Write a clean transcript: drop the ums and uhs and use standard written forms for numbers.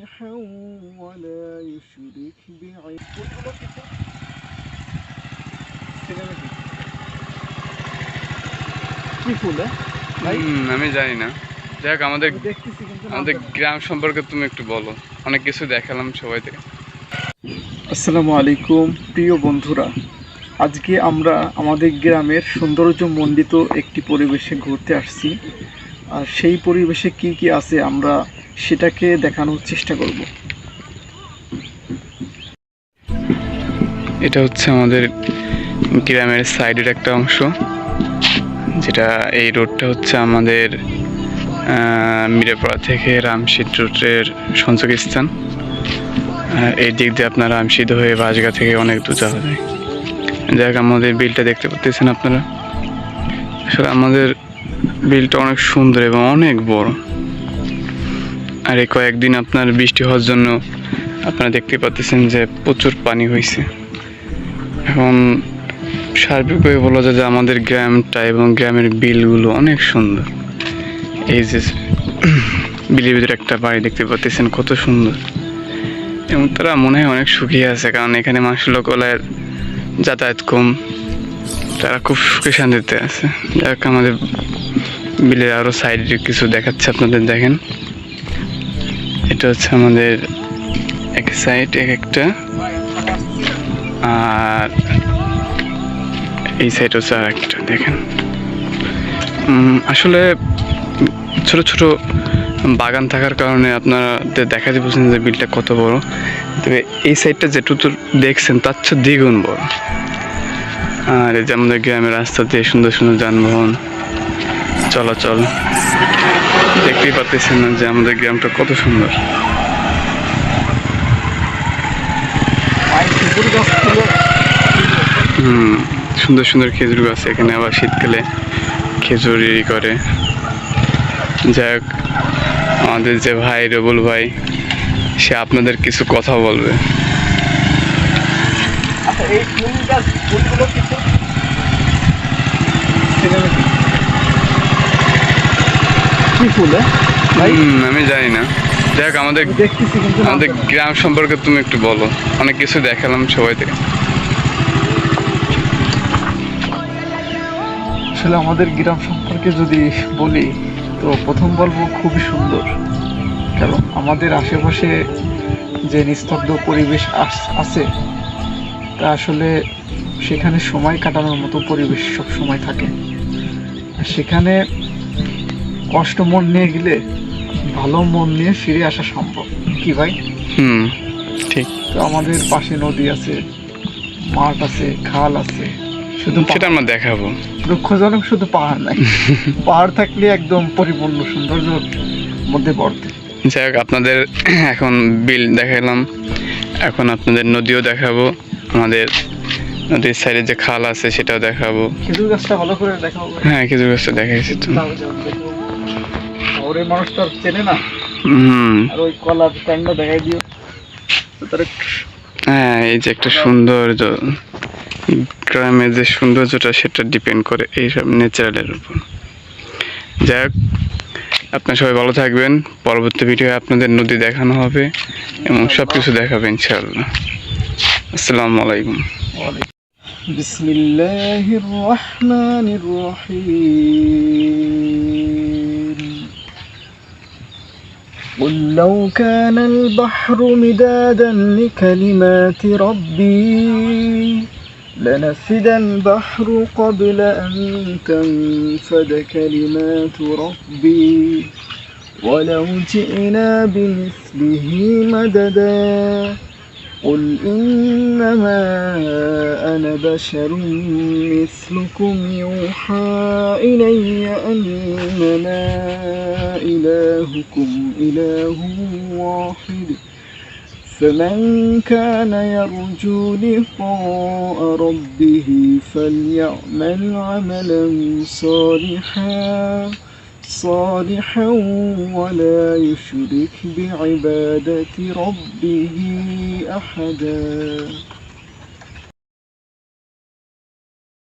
ولا يشرك আমি জানি না। যাক, আমাদের গ্রাম সম্পর্কে তুমি একটু বলো। অনেক কিছু দেখালাম সবাই থেকে। আসসালামু আলাইকুম প্রিয় বন্ধুরা, আজকে আমরা আমাদের গ্রামের সৌন্দর্যমণ্ডিত একটি পরিবেশে ঘুরতে আসছি। আর সেই পরিবেশে কি কি আছে আমরা সেটাকে দেখানোর চেষ্টা করব। এটা হচ্ছে আমাদের গ্রামের সাইডের একটা অংশ, যেটা এই রোডটা হচ্ছে আমাদের মিরাপাড়া থেকে রামশিদ রোডের সংযোগস্থান। এই দিক দিয়ে আপনার রামশিদ হয়ে বাসগা থেকে অনেক দূর যাওয়া যায়। যাক, আমাদের বিলটা দেখতে পাচ্ছেন আপনারা। আসলে আমাদের বিলটা অনেক সুন্দর এবং অনেক বড়। আর এই কয়েকদিন আপনার বৃষ্টি হওয়ার জন্য আপনারা দেখতে পাচ্ছেন যে প্রচুর পানি হয়েছে। এখন সার্বিকভাবে বলা যায় যে আমাদের গ্রামটা এবং গ্রামের বিলগুলো অনেক সুন্দর। এই যে বিলের ভিতরে একটা বাড়ি দেখতে পাচ্ছেন, কত সুন্দর। এবং তারা মনে হয় অনেক সুখী আছে, কারণ এখানে মানুষ লোকালয়ের যাতায়াত কম, তারা খুব সুখে শান্তিতে আছে। যাক, আমাদের বিলের আরও সাইডে কিছু দেখাচ্ছে আপনাদের, দেখেন। এটা হচ্ছে আমাদের এক সাইড এক একটা, আর এই সাইড হচ্ছে আর একটা, দেখেন। আসলে ছোট ছোট বাগান থাকার কারণে আপনারা দেখাতে বুঝছেন যে বিলটা কত বড়। তবে এই সাইডটা যেটুকু দেখছেন তার চেয়ে দ্বিগুণ বড়। আর এই যে আমাদের গ্রামের রাস্তা দিয়ে সুন্দর সুন্দর যানবাহন চলাচল, দেখতেই পাচ্ছেন না যে আমাদের গ্রামটা কত সুন্দর। সুন্দর সুন্দর খেজুর গাছ এখানে, আবার শীতকালে খেজুরি করে। যাক, আমাদের যে ভাই রবুল ভাই, সে আপনাদের কিছু কথা বলবে। আমি জানি না। যাক, আমাদের গ্রাম সম্পর্কে তুমি একটু বলো। অনেক কিছু দেখালাম সবাই থেকে। আসলে আমাদের গ্রাম সম্পর্কে যদি বলি তো প্রথম বলবো খুবই সুন্দর, কারণ আমাদের আশেপাশে যে নিস্তব্ধ পরিবেশ আছে তা আসলে সেখানে সময় কাটানোর মতো পরিবেশ সব সময় থাকে। সেখানে কষ্ট মন নিয়ে গেলে ভালো মন নিয়ে ফিরে আসা সম্ভব, কি ভাই? ঠিক। তো আমাদের পাশে নদী আছে, মাঠ আছে, খাল আছে, শুধু সেটা আমরা দেখাবো। দুঃখজনক শুধু পাহাড় নাই। পাহাড় থাকলে একদম পরিপূর্ণ সৌন্দর্যের মধ্যে পড়তে। যাই হোক, আপনাদের এখন বিল দেখালাম, এখন আপনাদের নদীও দেখাবো। আমাদের নদীর সাইডে যে খাল আছে সেটাও দেখাবো। খেজুর গাছটা ভালো করে দেখাবো। হ্যাঁ, খেজুর গাছটা দেখাইছি তো। ওরে মানুষ তো চেনে না। আর ওই কলার কাণ্ড দেখাই দিও। হ্যাঁ, এই যে একটা সৌন্দর্য, গ্রামের যে সৌন্দর্যটা সেটা ডিপেন্ড করে এইসব ন্যাচারালের উপর। যাই হোক, আপনারা সবাই ভালো থাকবেন। পরবর্তী ভিডিও আপনাদের নদী দেখানো হবে এবং সব কিছু দেখাবে ইনশাআল্লাহ। আসসালামু আলাইকুম। বিসমিল্লাহির রহমানির রহিম। قل لو كان البحر مدادا لكلمات ربي لنفد البحر قبل أن تنفد كلمات ربي ولو جئنا بمثله مددا قل إنما أنا بشر مثلكم يوحى إلي أنما إلهكم إله واحد فمن كان يرجو لقاء ربه فليعمل عملا صالحا ولا يشرك بعبادة ربه أحدا.